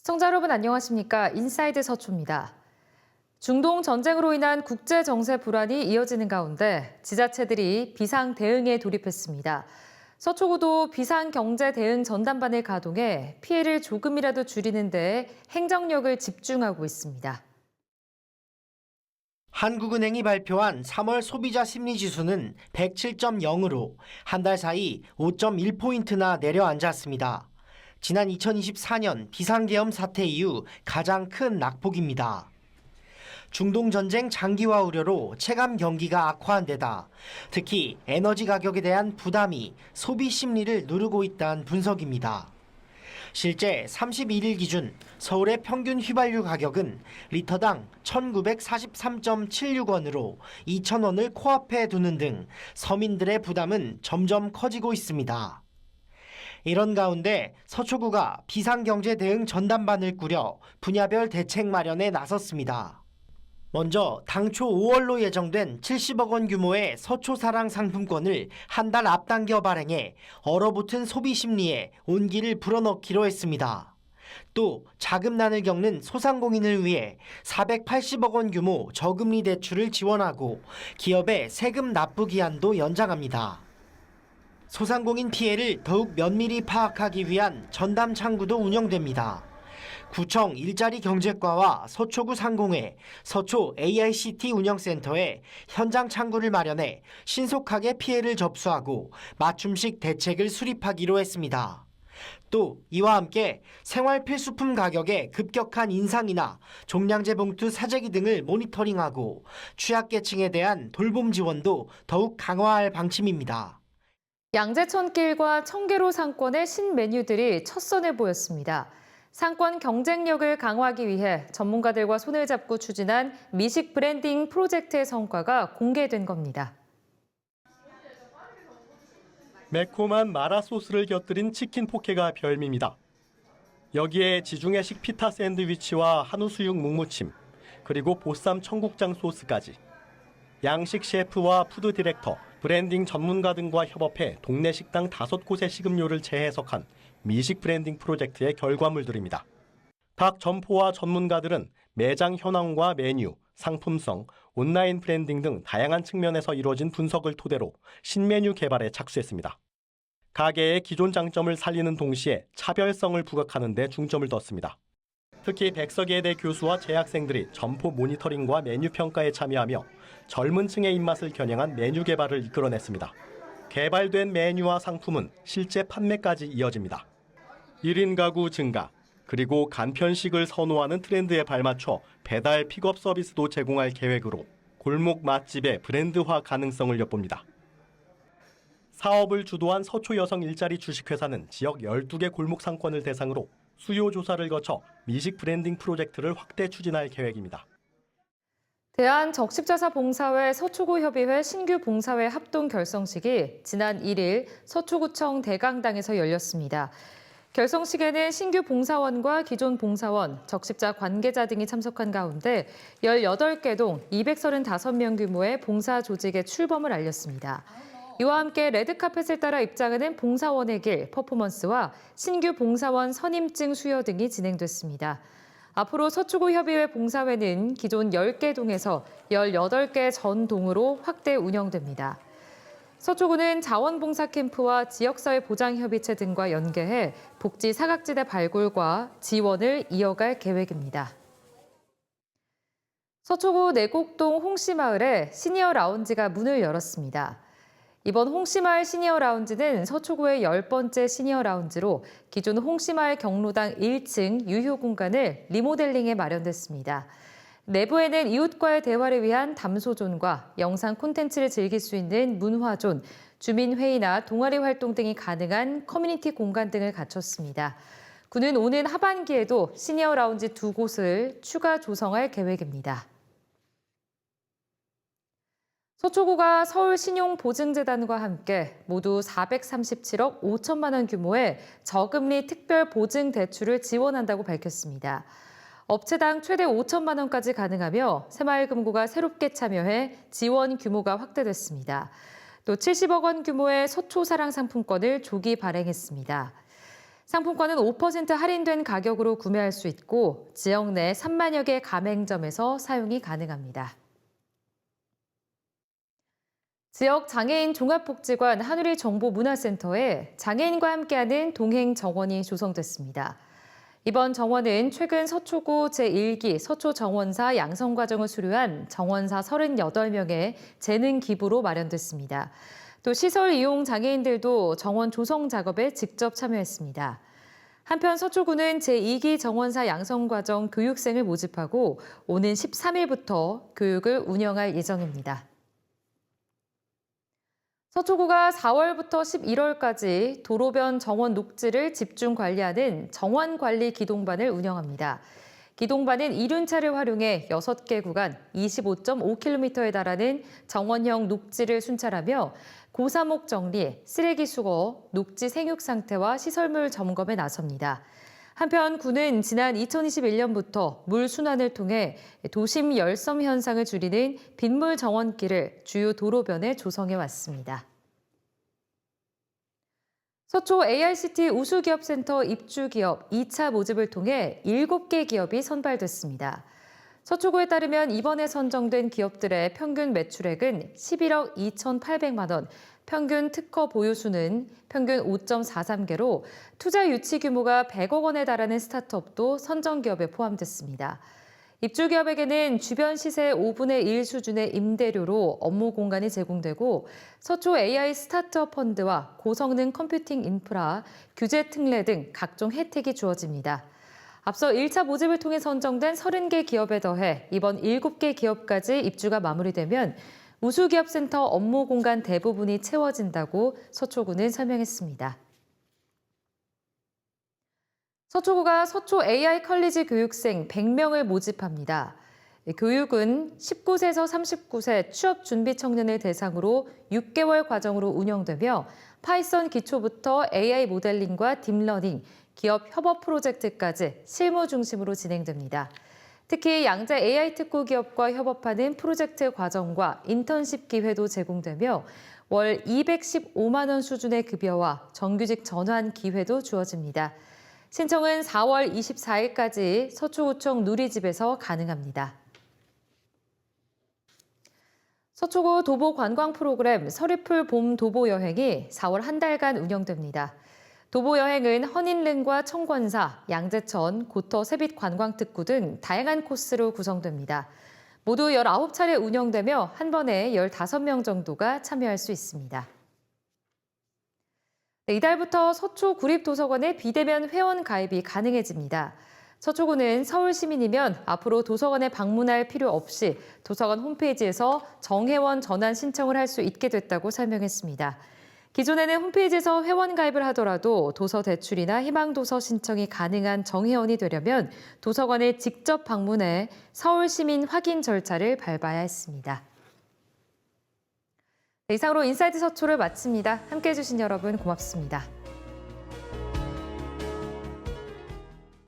시청자 여러분 안녕하십니까? 인사이드 서초입니다. 중동 전쟁으로 인한 국제 정세 불안이 이어지는 가운데 지자체들이 비상 대응에 돌입했습니다. 서초구도 비상 경제 대응 전담반을 가동해 피해를 조금이라도 줄이는 데 행정력을 집중하고 있습니다. 한국은행이 발표한 3월 소비자 심리지수는 107.0으로 한 달 사이 5.1포인트나 내려앉았습니다. 지난 2024년 비상계엄 사태 이후 가장 큰 낙폭입니다. 중동 전쟁 장기화 우려로 체감 경기가 악화한 데다 특히 에너지 가격에 대한 부담이 소비 심리를 누르고 있다는 분석입니다. 실제 31일 기준 서울의 평균 휘발유 가격은 리터당 1,943.76원으로 2,000원을 코앞에 두는 등 서민들의 부담은 점점 커지고 있습니다. 이런 가운데 서초구가 비상경제 대응 전담반을 꾸려 분야별 대책 마련에 나섰습니다. 먼저 당초 5월로 예정된 70억 원 규모의 서초사랑 상품권을 한 달 앞당겨 발행해 얼어붙은 소비 심리에 온기를 불어넣기로 했습니다. 또 자금난을 겪는 소상공인을 위해 480억 원 규모 저금리 대출을 지원하고 기업의 세금 납부 기한도 연장합니다. 소상공인 피해를 더욱 면밀히 파악하기 위한 전담 창구도 운영됩니다. 구청 일자리 경제과와 서초구 상공회, 서초 AICT 운영센터에 현장 창구를 마련해 신속하게 피해를 접수하고 맞춤식 대책을 수립하기로 했습니다. 또 이와 함께 생활 필수품 가격의 급격한 인상이나 종량제 봉투 사재기 등을 모니터링하고 취약계층에 대한 돌봄 지원도 더욱 강화할 방침입니다. 양재천길과 청계로 상권의 신메뉴들이 첫선을 보였습니다. 상권 경쟁력을 강화하기 위해 전문가들과 손을 잡고 추진한 미식 브랜딩 프로젝트의 성과가 공개된 겁니다. 매콤한 마라 소스를 곁들인 치킨 포케가 별미입니다. 여기에 지중해식 피타 샌드위치와 한우 수육 묵무침, 그리고 보쌈 청국장 소스까지. 양식 셰프와 푸드 디렉터, 브랜딩 전문가 등과 협업해 동네 식당 5곳의 식음료를 재해석한 미식 브랜딩 프로젝트의 결과물들입니다. 각 점포와 전문가들은 매장 현황과 메뉴, 상품성, 온라인 브랜딩 등 다양한 측면에서 이루어진 분석을 토대로 신메뉴 개발에 착수했습니다. 가게의 기존 장점을 살리는 동시에 차별성을 부각하는 데 중점을 뒀습니다. 특히 백석예대 교수와 재학생들이 점포 모니터링과 메뉴 평가에 참여하며 젊은 층의 입맛을 겨냥한 메뉴 개발을 이끌어냈습니다. 개발된 메뉴와 상품은 실제 판매까지 이어집니다. 1인 가구 증가, 그리고 간편식을 선호하는 트렌드에 발맞춰 배달 픽업 서비스도 제공할 계획으로 골목 맛집의 브랜드화 가능성을 엿봅니다. 사업을 주도한 서초 여성 일자리 주식회사는 지역 12개 골목 상권을 대상으로 수요 조사를 거쳐 미식 브랜딩 프로젝트를 확대 추진할 계획입니다. 대한적십자사봉사회 서초구협의회 신규 봉사회 합동 결성식이 지난 1일 서초구청 대강당에서 열렸습니다. 결성식에는 신규 봉사원과 기존 봉사원, 적십자 관계자 등이 참석한 가운데 18개 동 235명 규모의 봉사 조직의 출범을 알렸습니다. 이와 함께 레드카펫을 따라 입장하는 봉사원의 길 퍼포먼스와 신규 봉사원 선임증 수여 등이 진행됐습니다. 앞으로 서초구 협의회 봉사회는 기존 10개 동에서 18개 전 동으로 확대 운영됩니다. 서초구는 자원봉사 캠프와 지역사회 보장협의체 등과 연계해 복지 사각지대 발굴과 지원을 이어갈 계획입니다. 서초구 내곡동 홍씨마을에 시니어 라운지가 문을 열었습니다. 이번 홍씨마을 시니어 라운지는 서초구의 10번째 시니어 라운지로 기존 홍씨마을 경로당 1층 유휴 공간을 리모델링해 마련됐습니다. 내부에는 이웃과의 대화를 위한 담소존과 영상 콘텐츠를 즐길 수 있는 문화존, 주민회의나 동아리 활동 등이 가능한 커뮤니티 공간 등을 갖췄습니다. 구는 오는 하반기에도 시니어 라운지 2곳을 추가 조성할 계획입니다. 서초구가 서울신용보증재단과 함께 모두 437억 5천만 원 규모의 저금리 특별보증대출을 지원한다고 밝혔습니다. 업체당 최대 5천만 원까지 가능하며 새마을금고가 새롭게 참여해 지원 규모가 확대됐습니다. 또 70억 원 규모의 서초사랑 상품권을 조기 발행했습니다. 상품권은 5% 할인된 가격으로 구매할 수 있고 지역 내 3만여 개 가맹점에서 사용이 가능합니다. 지역 장애인 종합복지관 한우리 정보문화센터에 장애인과 함께하는 동행 정원이 조성됐습니다. 이번 정원은 최근 서초구 제1기 서초정원사 양성과정을 수료한 정원사 38명의 재능 기부로 마련됐습니다. 또 시설 이용 장애인들도 정원 조성 작업에 직접 참여했습니다. 한편 서초구는 제2기 정원사 양성과정 교육생을 모집하고 오는 13일부터 교육을 운영할 예정입니다. 서초구가 4월부터 11월까지 도로변 정원 녹지를 집중 관리하는 정원관리 기동반을 운영합니다. 기동반은 이륜차를 활용해 6개 구간 25.5km에 달하는 정원형 녹지를 순찰하며 고사목 정리, 쓰레기 수거, 녹지 생육 상태와 시설물 점검에 나섭니다. 한편 구는 지난 2021년부터 물 순환을 통해 도심 열섬 현상을 줄이는 빗물 정원길을 주요 도로변에 조성해 왔습니다. 서초 ARCT 우수기업센터 입주기업 2차 모집을 통해 7개 기업이 선발됐습니다. 서초구에 따르면 이번에 선정된 기업들의 평균 매출액은 11억 2,800만 원, 평균 특허 보유수는 평균 5.43개로 투자 유치 규모가 100억 원에 달하는 스타트업도 선정 기업에 포함됐습니다. 입주 기업에게는 주변 시세 5분의 1 수준의 임대료로 업무 공간이 제공되고 서초 AI 스타트업 펀드와 고성능 컴퓨팅 인프라, 규제 특례 등 각종 혜택이 주어집니다. 앞서 1차 모집을 통해 선정된 30개 기업에 더해 이번 7개 기업까지 입주가 마무리되면 우수기업센터 업무 공간 대부분이 채워진다고 서초구는 설명했습니다. 서초구가 서초 AI 컬리지 교육생 100명을 모집합니다. 교육은 19세에서 39세 취업 준비 청년을 대상으로 6개월 과정으로 운영되며 파이썬 기초부터 AI 모델링과 딥러닝, 기업 협업 프로젝트까지 실무 중심으로 진행됩니다. 특히 양자 AI 특구 기업과 협업하는 프로젝트 과정과 인턴십 기회도 제공되며 월 215만 원 수준의 급여와 정규직 전환 기회도 주어집니다. 신청은 4월 24일까지 서초구청 누리집에서 가능합니다. 서초구 도보 관광 프로그램 서리풀 봄 도보 여행이 4월 한 달간 운영됩니다. 도보 여행은 헌인릉과 청권사, 양재천, 고터 세빛 관광특구 등 다양한 코스로 구성됩니다. 모두 19차례 운영되며 한 번에 15명 정도가 참여할 수 있습니다. 이달부터 서초 구립도서관의 비대면 회원 가입이 가능해집니다. 서초구는 서울 시민이면 앞으로 도서관에 방문할 필요 없이 도서관 홈페이지에서 정회원 전환 신청을 할 수 있게 됐다고 설명했습니다. 기존에는 홈페이지에서 회원 가입을 하더라도 도서 대출이나 희망도서 신청이 가능한 정회원이 되려면 도서관에 직접 방문해 서울 시민 확인 절차를 밟아야 했습니다. 이상으로 인사이트 서초를 마칩니다. 함께해 주신 여러분 고맙습니다.